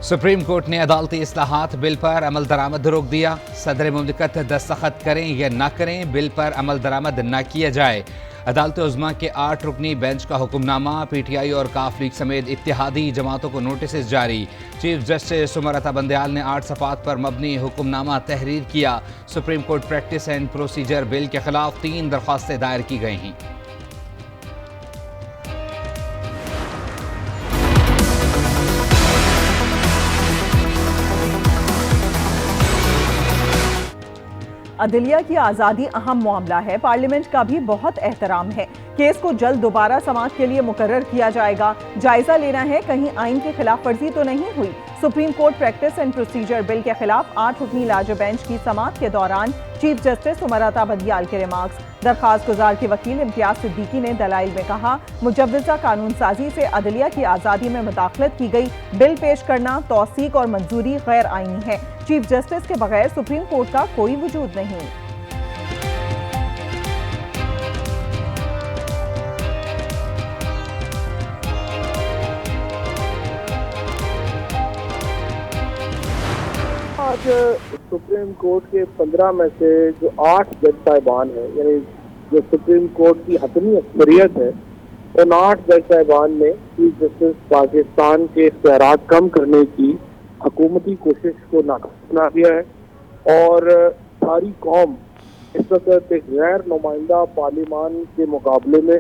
Supreme court ने अदालती इस्लाहात bill पर अमल दरामद रोक दिया। सदर मुमलिकत दस्तखत करें या न करें, बिल पर अमल दरामद न किया जाए। अदालत उज़्मा के 8 रुकनी बेंच का हुक्मनामा, पीटीआई और काफ लीग समेत इत्तेहादी जमातों को नोटिस जारी। चीफ जस्टिस उमर अता बंदयाल ने 8 सफ़ात पर मबनी हुक्मनामा तहरीर किया। Supreme court practice and procedure bill के खिलाफ 3 दरख्वास्तें दायर की गई हैं। अदलिया की आज़ादी अहम मामला है, पार्लियामेंट का भी बहुत एहतराम है। केस को जल्द दोबारा समाअत के लिए मुकर्रर किया जाएगा। जायजा लेना है कहीं आइन की खिलाफ वर्जी तो नहीं हुई। Supreme court practice and procedure bill के खिलाफ 8 रुकनी लार्जर बेंच की समाअत के दौरान चीफ जस्टिस उमर अता बंदयाल के रिमार्क्स। दरखास्त गुजार के वकील इम्तियाज सिद्दीकी ने दलाइल में कहा, मुजव्वज़ा कानून साजी से अदलिया की आज़ादी में मुदाखलत की गई। बिल पेश करना, तौसीक और मंजूरी गैर आइनी है। चीफ जस्टिस के बगैर सुप्रीम कोर्ट का कोई वजूद नहीं। आज सुप्रीम कोर्ट के 15 में से जो 8 जज साहिबान हैं, यानी जो सुप्रीम कोर्ट की हतमी अक्सरियत है, उन 8 जज साहिबान ने चीफ जस्टिस पाकिस्तान के इख्तियारात कम करने की हुकूमती कोशिश को नाकाम बना दिया है और सारी कौम इस वक्त एक गैर नुमाइंदा पार्लियामान के मुकाबले में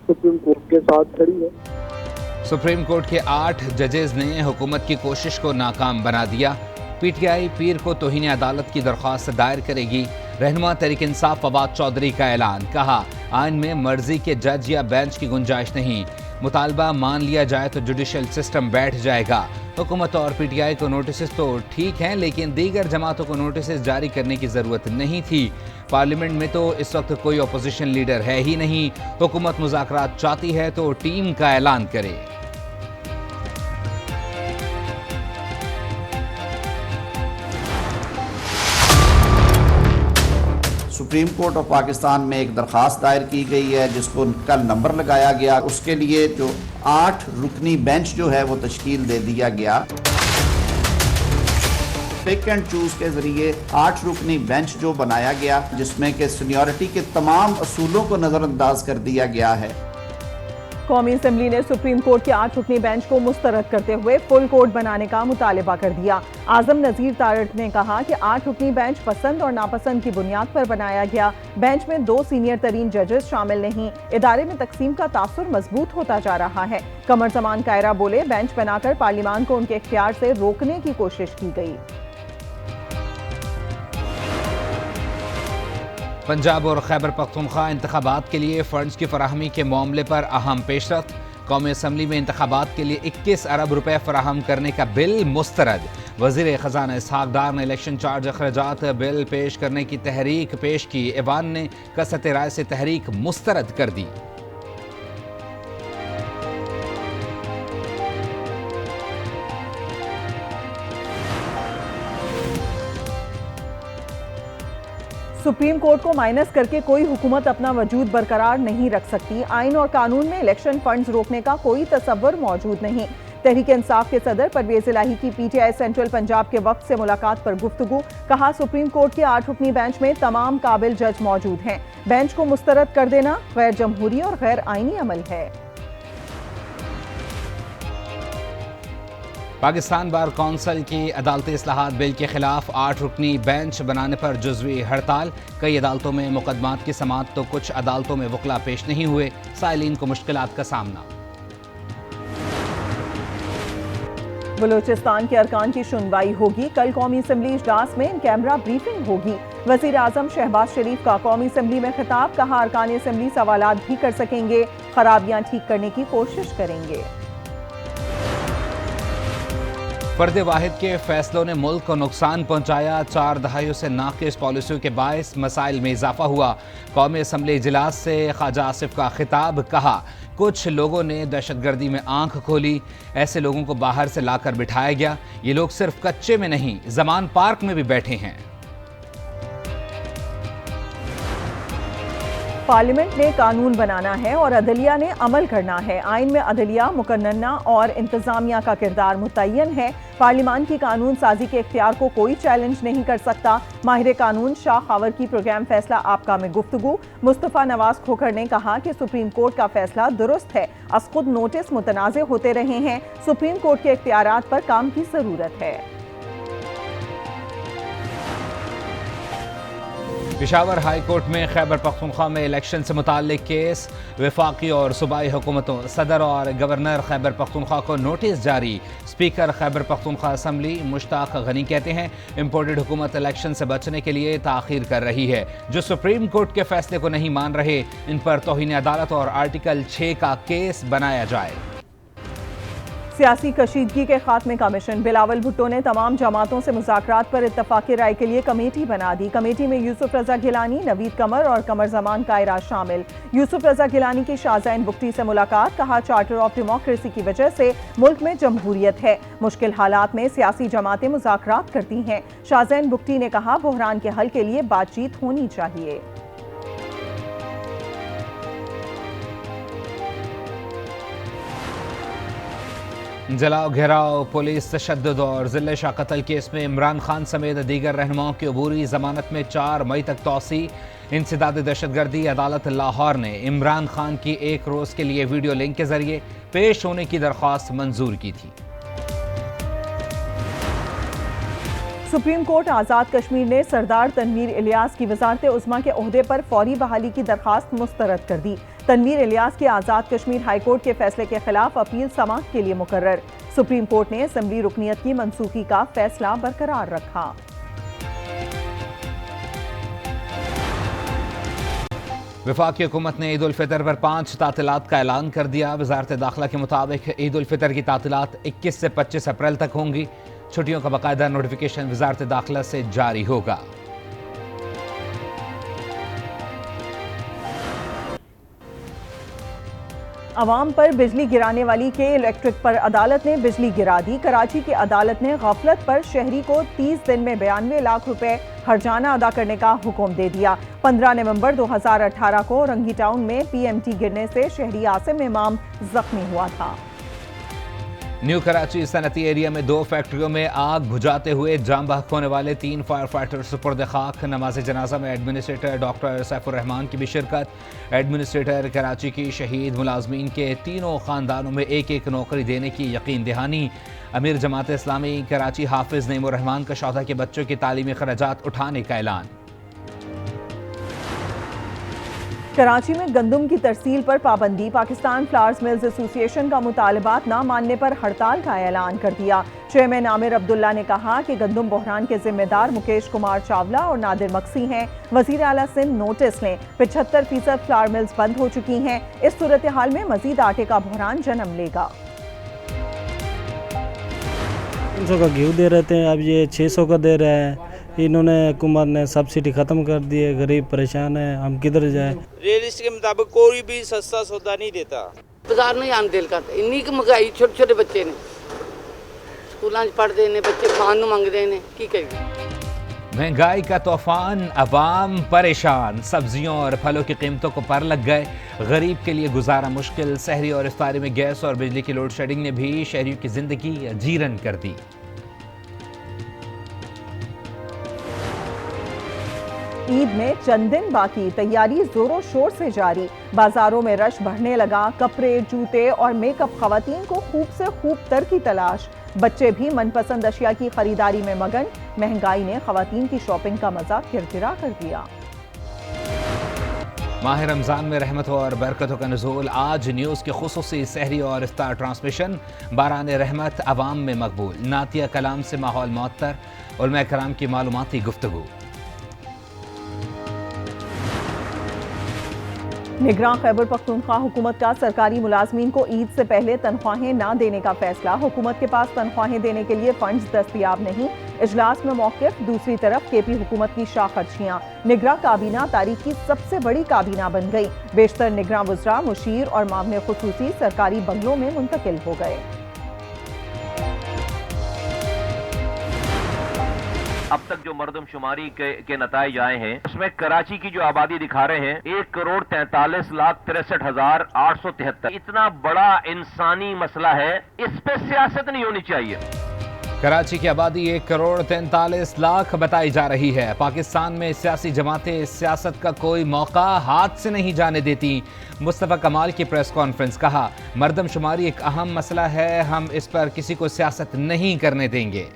सुप्रीम कोर्ट के साथ खड़ी है। सुप्रीम कोर्ट के 8 जजेस ने हुकूमत की कोशिश को नाकाम बना दिया। पीटीआई पीर को तौहीन अदालत की दरख्वास्त दायर करेगी। रहनुमा तहरीक इंसाफ फवाद चौधरी का ऐलान, कहा आइन में मर्जी के जज या बेंच की गुंजाइश नहीं। मुतालबा मान लिया जाए तो जुडिशल सिस्टम बैठ जाएगा। हुकूमत और पीटीआई को नोटिस तो ठीक हैं, लेकिन दीगर जमातों को नोटिस जारी करने की जरूरत नहीं थी। पार्लियामेंट में तो इस वक्त कोई अपोजिशन लीडर है ही नहीं। हुकूमत मुज़ाकरात चाहती है तो टीम का ऐलान करे। सुप्रीम कोर्ट ऑफ पाकिस्तान में एक दरख्वास्त दायर की गई है जिसको कल नंबर लगाया गया। उसके लिए जो 8 रुकनी बेंच जो है वो तश्कील दे दिया गया। पिक एंड चूज के जरिए 8 रुकनी बेंच जो बनाया गया, जिसमें के सीनियरिटी के तमाम असूलों को नजरअंदाज कर दिया गया है। कौमी असम्बली ने सुप्रीम कोर्ट के 8 रुकनी बेंच को मुस्तरद करते हुए फुल कोर्ट बनाने का मुतालबा कर दिया। आजम नजीर तारड़ ने कहा कि 8 रुकनी बेंच पसंद और नापसंद की बुनियाद पर बनाया गया। बेंच में 2 सीनियर तरीन जजेस शामिल नहीं। इदारे में तकसीम का तासुर मजबूत होता जा रहा है। कमर जमान कायरा बोले, बेंच बनाकर पार्लियामान को उनके इख्तियार से रोकने की कोशिश की गई। पंजाब और खैबर पख्तूनख्वा इंतखाबात के लिए फंड्स की फराहमी के मामले पर अहम पेशरफ्त। कौमी असम्बली में इंतखाबात के लिए 21 अरब रुपए फराहम करने का बिल मुस्तरद। वज़ीर ख़जाना इसहाक डार ने इलेक्शन चार्ज अखराजात बिल पेश करने की तहरीक पेश की। ऐवान ने कसरत राय से तहरीक मुस्तरद कर दी। सुप्रीम कोर्ट को माइनस करके कोई हुकूमत अपना वजूद बरकरार नहीं रख सकती। आइन और कानून में इलेक्शन फंड्स रोकने का कोई तसव्वुर मौजूद नहीं। तहरीक इंसाफ के सदर परवेज इलाही की पीटीआई सेंट्रल पंजाब के वक्त से मुलाकात पर गुफ्तगू। कहा, सुप्रीम कोर्ट के 8 रुकनी बेंच में तमाम काबिल जज मौजूद हैं। बेंच को मुस्तरद कर देना गैर जमहूरी और गैर आइनी अमल है। पाकिस्तान बार कौंसिल की अदालती इस्लाहात बिल के खिलाफ 8 रुकनी बेंच बनाने पर जुज़वी हड़ताल। कई अदालतों में मुकदमात की समाअत तो कुछ अदालतों में वकला पेश नहीं हुए। साइलिन को मुश्किलात का सामना। बलूचिस्तान के अरकान की सुनवाई होगी। कल कौमी असम्बली इजलास में इन कैमरा ब्रीफिंग होगी। वज़ीर आज़म शहबाज शरीफ का कौमी असम्बली में खिताब। कहा, अरकान असम्बली सवालात भी कर सकेंगे, खराबियां ठीक करने की कोशिश करेंगे। फर्द वाहिद के फैसलों ने मुल्क को नुकसान पहुंचाया। 4 दहाइयों से नाकिस पॉलिसियों के बायस मसाइल में इजाफा हुआ। कौमी असम्बली इजलास से ख्वाजा आसिफ का खिताब। कहा, कुछ लोगों ने दहशतगर्दी में आंख खोली। ऐसे लोगों को बाहर से लाकर बिठाया गया। ये लोग सिर्फ कच्चे में नहीं, जमान पार्क में भी बैठे हैं। पार्लियामेंट ने कानून बनाना है और अदलिया ने अमल करना है। आइन में अदलिया, मुकन्नना और इंतजामिया का किरदार मुतय्यन है। पार्लियामान की कानून साजी के इख्तियार को कोई चैलेंज नहीं कर सकता। माहिर कानून शाह खावर की प्रोग्राम फैसला आपका में गुफ्तगू। मुस्तफ़ा नवाज खोखर ने कहा कि सुप्रीम कोर्ट का फैसला दुरुस्त है। अस खुद नोटिस मुतनाज़े होते रहे हैं। सुप्रीम कोर्ट के इख्तियारात पर काम की जरूरत है। पेशावर हाई कोर्ट में खैबर पख्तूनख्वा में इलेक्शन से मुताल्लिक केस। वफाकी और सूबाई हुकूमतों, सदर और गवर्नर खैबर पख्तूनख्वा को नोटिस जारी। स्पीकर खैबर पख्तूनख्वा असम्बली मुश्ताक गनी कहते हैं इम्पोर्टेड हुकूमत इलेक्शन से बचने के लिए ताखीर कर रही है। जो सुप्रीम कोर्ट के फैसले को नहीं मान रहे, इन पर तौहीन अदालत और आर्टिकल 6 का केस बनाया जाए। सियासी कशीदगी के खात्मे का मिशन। बिलावल भुट्टो ने तमाम जमातों से मुज़ाकरात पर इत्तफाक़ी राय के लिए कमेटी बना दी। कमेटी में यूसुफ रजा गिलानी, नवीद कमर और कमर जमान कायरा शामिल। यूसुफ रजा गिलानी की शाहजैन बुगटी से मुलाकात। कहा चार्टर ऑफ डेमोक्रेसी की वजह से मुल्क में जमहूरियत है। मुश्किल हालात में सियासी जमातें मुज़ाकरात करती हैं। शाहजैन बुगटी ने कहा बहरान के हल के लिए बातचीत होनी चाहिए। जलाओ घेराव, पुलिस तशद्दुद और जिले शाह कत्ल केस में इमरान खान समेत दीगर रहनुमाओं की अबूरी जमानत में 4 मई तक तौसी। इंसदाद दहशतगर्दी अदालत लाहौर ने इमरान खान की 1 रोज़ के लिए वीडियो लिंक के जरिए पेश होने की दरख्वास्त मंजूर की थी। सुप्रीम कोर्ट आज़ाद कश्मीर ने सरदार तनवीर इलियास की वज़ारत उज़्मा के ओहदे पर फौरी बहाली की दरख्वास्त मुस्तरद कर दी। तनवीर इलियास के आज़ाद कश्मीर हाई कोर्ट के फैसले के खिलाफ अपील समाअत के लिए मुकर्रर। सुप्रीम कोर्ट ने असम्बली रुकनियत की मनसूखी का फैसला बरकरार रखा। वफाकी हुकूमत ने ईद उल फितर पर 5 तातीलात का ऐलान कर दिया। वजारत दाखिला के मुताबिक ईद उल फितर की तातीलात 21 से 25 अप्रैल तक होंगी। छुट्टियों का बाकायदा नोटिफिकेशन वजारत दाखिला से जारी होगा। अवाम पर बिजली गिराने वाली के इलेक्ट्रिक पर अदालत ने बिजली गिरा दी। कराची की अदालत ने गफलत पर शहरी को 30 दिन में 92 लाख रुपए हर्जाना अदा करने का हुक्म दे दिया। 15 नवंबर 2018 को रंगी टाउन में पीएमटी गिरने से शहरी आसिम इमाम जख्मी हुआ था। न्यू कराची सनती एरिया में 2 फैक्ट्रियों में आग बुझाते हुए जाम बहक होने वाले 3 फायर फाइटर सुपुर्द खाक। नमाज जनाजा में एडमिनिस्ट्रेटर डॉक्टर सैफुर रहमान की भी शिरकत। एडमिनिस्ट्रेटर कराची की शहीद मुलाजमीन के तीनों खानदानों में 1-1 नौकरी देने की यकीन दहानी। अमीर जमात इस्लामी कराची हाफिज नईमुर रहमान का शौहदा के बच्चों की तालीमी खर्चात उठाने का ऐलान। कराची में गंदम की तरसील पर पाबंदी। पाकिस्तान फ्लावर्स मिल्स एसोसिएशन का मुतालबात न मानने पर हड़ताल का ऐलान कर दिया। चेयरमैन आमिर अब्दुल्ला ने कहा कि गंदम बहरान के जिम्मेदार मुकेश कुमार चावला और नादिर मक्सी हैं। वजीर आला सिंध नोटिस लें। 75% फ्लावर मिल्स बंद हो चुकी हैं। इस सूरत हाल में मजीद आटे का बहरान जन्म लेगा। 300 का घी दे रहे थे, अब ये 600 का दे रहे हैं। इन्होंने हुकूमत ने सब्सिडी ख़त्म कर दी है। गरीब परेशान है, हम किधर जाए। रियलिस्ट के मुताबिक कोई भी सस्ता सौदा नहीं देता। बाजार नहीं आने दिल करता। इन्नी की महंगाई, छोटे छोटे बच्चे ने स्कूलों पढ़ते हैं, बच्चे खान मंगते हैं, की करिए। महंगाई का तूफान, अवाम परेशान। सब्जियों और फलों की कीमतों को पर लग गए। गरीब के लिए गुजारा मुश्किल। सहरी और इफ्तारी में गैस और बिजली की लोड शेडिंग ने भी शहरियों की जिंदगी जीरन कर दी। ईद में चंद दिन बाकी, तैयारी जोरों शोर से जारी। बाजारों में रश बढ़ने लगा। कपड़े, जूते और मेकअप, खवातीन को खूब से खूब तर की तलाश। बच्चे भी मनपसंद अशिया की खरीदारी में मगन। महंगाई ने खवातीन की शॉपिंग का मजा किरकिरा कर दिया। माह रमज़ान में रहमत और बरकतों का नुज़ूल। आज न्यूज़ के खुसूसी सहरी और इफ्तार ट्रांसमिशन। बारान रहमत अवाम में मकबूल। नातिया कलाम से माहौल मुअत्तर। उलमा कराम की मालूमाती गुफ्तगू। निगरान खैबर पख्तूनख्वा हुकूमत का सरकारी मुलाजमीन को ईद से पहले तनख्वाहें ना देने का फैसला। हुकूमत के पास तनख्वाहें देने के लिए फंड्स दस्तयाब नहीं। इजलास में मौक़िफ़। दूसरी तरफ केपी हुकूमत की शाह खर्चियाँ। निगरान काबीना तारीख की सबसे बड़ी काबीना बन गई। बेशतर निगरान वज़रा, मुशीर और मामले खुसूसी सरकारी बंगलों में मुंतकिल हो गए। अब तक जो मरदमशुमारी के नताइज आए हैं उसमें कराची की जो आबादी दिखा रहे हैं 1,43,63,873। इतना बड़ा इंसानी मसला है, इस पे सियासत नहीं होनी चाहिए। कराची की आबादी 1,43,00,000 बताई जा रही है। पाकिस्तान में सियासी जमातें सियासत का कोई मौका हाथ से नहीं जाने देती। मुस्तफ़ा कमाल की प्रेस कॉन्फ्रेंस, कहा मरदमशुमारी एक अहम मसला है, हम इस पर किसी को सियासत नहीं करने देंगे।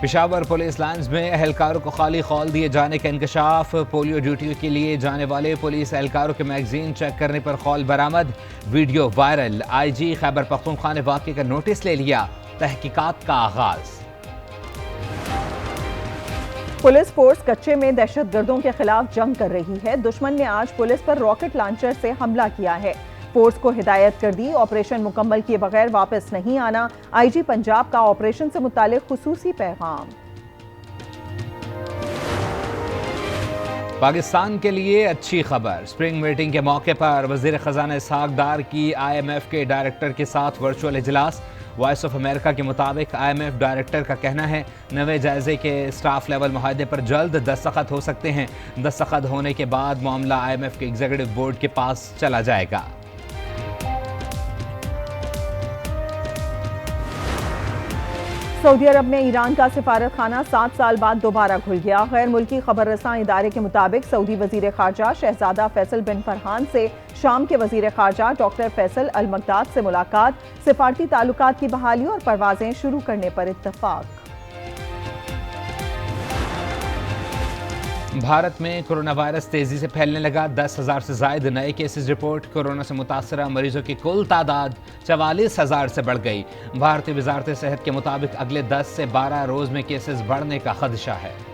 पेशावर पुलिस लाइन्स में एहलकारों को खाली खौल दिए जाने का इंकशाफ। पोलियो ड्यूटी के लिए जाने वाले पुलिस एहलकारों के मैगजीन चेक करने पर खौल बरामद। Video viral. IG Khyber Pakhtunkhwa ने वाक़े का नोटिस ले लिया। तहकीकात का आगाज। पुलिस फोर्स कच्चे में दहशतगर्दों के खिलाफ जंग कर रही है। दुश्मन ने आज पुलिस पर रॉकेट लॉन्चर से हमला किया है। फोर्स को हिदायत कर दी, ऑपरेशन मुकम्मल किए बगैर वापस नहीं आना। IG पंजाब का ऑपरेशन से मुतालिक खुसूसी पैगाम। पाकिस्तान के लिए अच्छी खबर। स्प्रिंग मीटिंग के मौके पर वजीर खजाना इसहाक डार की IMF के डायरेक्टर के साथ वर्चुअल इजलास। वॉइस ऑफ अमेरिका के मुताबिक IMF डायरेक्टर का कहना है नए जायजे के स्टाफ लेवल मुआहदे पर जल्द दस्तखत हो सकते हैं। दस्तखत होने के बाद मामला IMF के एग्जीक्यूटिव बोर्ड के पास चला जाएगा। सऊदी अरब में ईरान का सिफारत खाना 7 साल बाद दोबारा खुल गया। गैर मुल्की खबर रसां इदारे के मुताबिक सऊदी वजीर खारजा शहजादा फैसल बिन फरहान से शाम के वजीर खारजा डॉक्टर फैसल अल मकदाद से मुलाकात। सिफारती ताल्लुकात की बहाली और परवाजें शुरू करने पर इत्तफाक। भारत में कोरोना वायरस तेजी से फैलने लगा। 10,000 से ज्यादा नए केसेस रिपोर्ट। कोरोना से मुतासरा मरीजों की कुल तादाद 44,000 से बढ़ गई। भारतीय वजारत सेहत के मुताबिक अगले 10 से 12 रोज में केसेस बढ़ने का खदशा है।